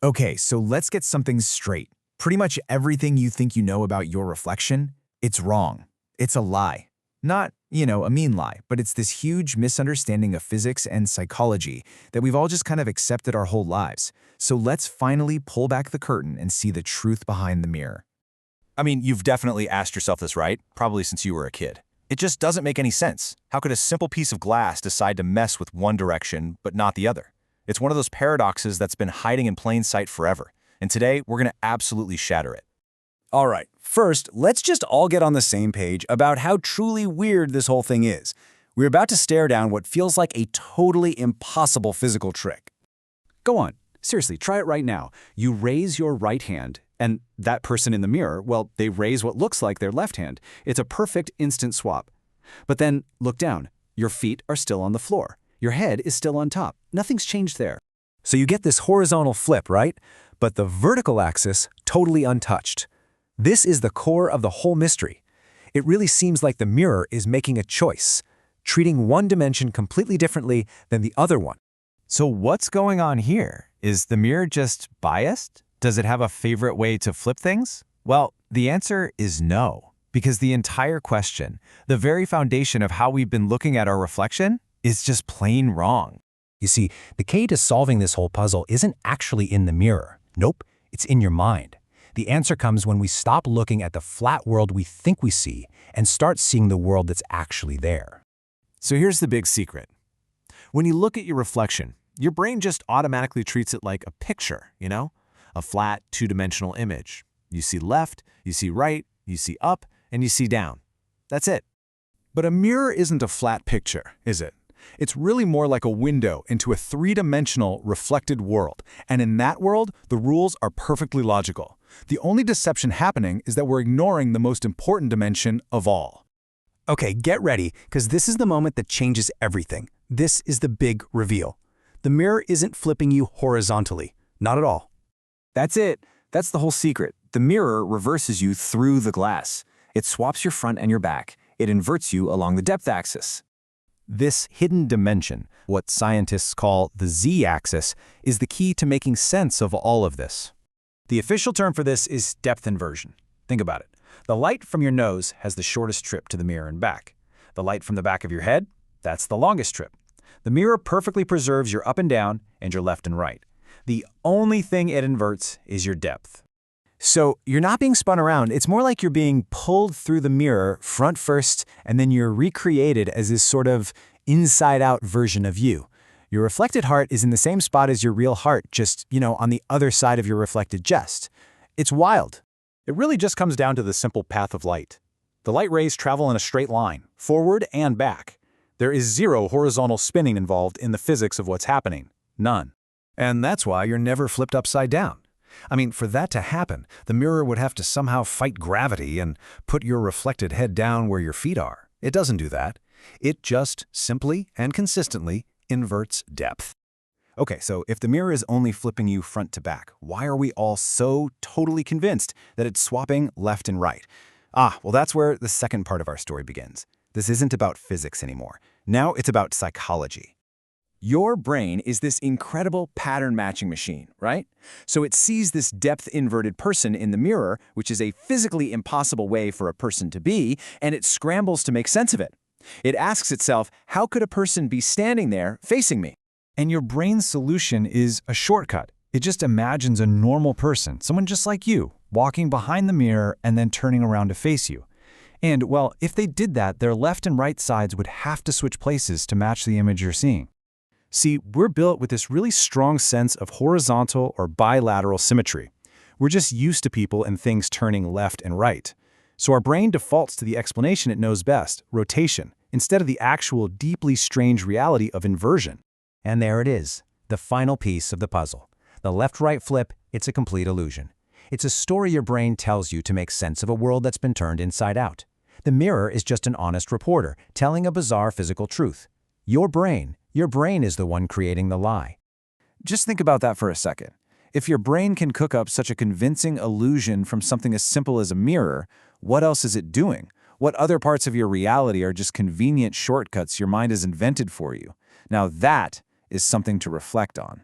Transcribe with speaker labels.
Speaker 1: Okay, so let's get something straight. Pretty much everything you think you know about your reflection, it's wrong. It's a lie. Not, a mean lie, but it's this huge misunderstanding of physics and psychology that we've all just kind of accepted our whole lives. So let's finally pull back the curtain and see the truth behind the mirror.
Speaker 2: I mean, you've definitely asked yourself this, right? Probably since you were a kid. It just doesn't make any sense. How could a simple piece of glass decide to mess with one direction but not the other? It's one of those paradoxes that's been hiding in plain sight forever, and today we're going to absolutely shatter it.
Speaker 3: All right, first, let's just all get on the same page about how truly weird this whole thing is. We're about to stare down what feels like a totally impossible physical trick. Go on. Seriously, try it right now. You raise your right hand, and that person in the mirror, well, they raise what looks like their left hand. It's a perfect instant swap. But then, look down. Your feet are still on the floor. Your head is still on top. Nothing's changed there. So you get this horizontal flip, right? But the vertical axis, totally untouched. This is the core of the whole mystery. It really seems like the mirror is making a choice, treating one dimension completely differently than the other one.
Speaker 1: So what's going on here? Is the mirror just biased? Does it have a favorite way to flip things? Well, the answer is no, because the entire question, the very foundation of how we've been looking at our reflection, is just plain wrong.
Speaker 4: You see, the key to solving this whole puzzle isn't actually in the mirror. Nope, it's in your mind. The answer comes when we stop looking at the flat world we think we see and start seeing the world that's actually there.
Speaker 2: So here's the big secret. When you look at your reflection, your brain just automatically treats it like a picture, a flat, two-dimensional image. You see left, you see right, you see up, and you see down. That's it. But a mirror isn't a flat picture, is it? It's really more like a window into a three-dimensional reflected world. And in that world, the rules are perfectly logical. The only deception happening is that we're ignoring the most important dimension of all.
Speaker 3: Okay, get ready, because this is the moment that changes everything. This is the big reveal. The mirror isn't flipping you horizontally. Not at all.
Speaker 2: That's it. That's the whole secret. The mirror reverses you through the glass. It swaps your front and your back. It inverts you along the depth axis. This hidden dimension, what scientists call the z-axis, is the key to making sense of all of this. The official term for this is depth inversion. Think about it. The light from your nose has the shortest trip to the mirror and back. The light from the back of your head, that's the longest trip. The mirror perfectly preserves your up and down and your left and right. The only thing it inverts is your depth. So you're not being spun around. It's more like you're being pulled through the mirror front first, and then you're recreated as this sort of inside-out version of you. Your reflected heart is in the same spot as your real heart, just, on the other side of your reflected chest. It's wild. It really just comes down to the simple path of light. The light rays travel in a straight line, forward and back. There is zero horizontal spinning involved in the physics of what's happening. None. And that's why you're never flipped upside down. I mean, for that to happen, the mirror would have to somehow fight gravity and put your reflected head down where your feet are. It doesn't do that. It just simply and consistently inverts depth. Okay, so if the mirror is only flipping you front to back, why are we all so totally convinced that it's swapping left and right? Well, that's where the second part of our story begins. This isn't about physics anymore. Now it's about psychology. Your brain is this incredible pattern matching machine, right? So it sees this depth-inverted person in the mirror, which is a physically impossible way for a person to be, and it scrambles to make sense of it. It asks itself, how could a person be standing there facing me? And your brain's solution is a shortcut. It just imagines a normal person, someone just like you, walking behind the mirror and then turning around to face you. And, well, if they did that, their left and right sides would have to switch places to match the image you're seeing. See, we're built with this really strong sense of horizontal or bilateral symmetry. We're just used to people and things turning left and right. So our brain defaults to the explanation it knows best, rotation, instead of the actual deeply strange reality of inversion.
Speaker 4: And there it is, the final piece of the puzzle. The left-right flip, it's a complete illusion. It's a story your brain tells you to make sense of a world that's been turned inside out. The mirror is just an honest reporter telling a bizarre physical truth. Your brain is the one creating the lie.
Speaker 2: Just think about that for a second. If your brain can cook up such a convincing illusion from something as simple as a mirror, what else is it doing? What other parts of your reality are just convenient shortcuts your mind has invented for you? Now that is something to reflect on.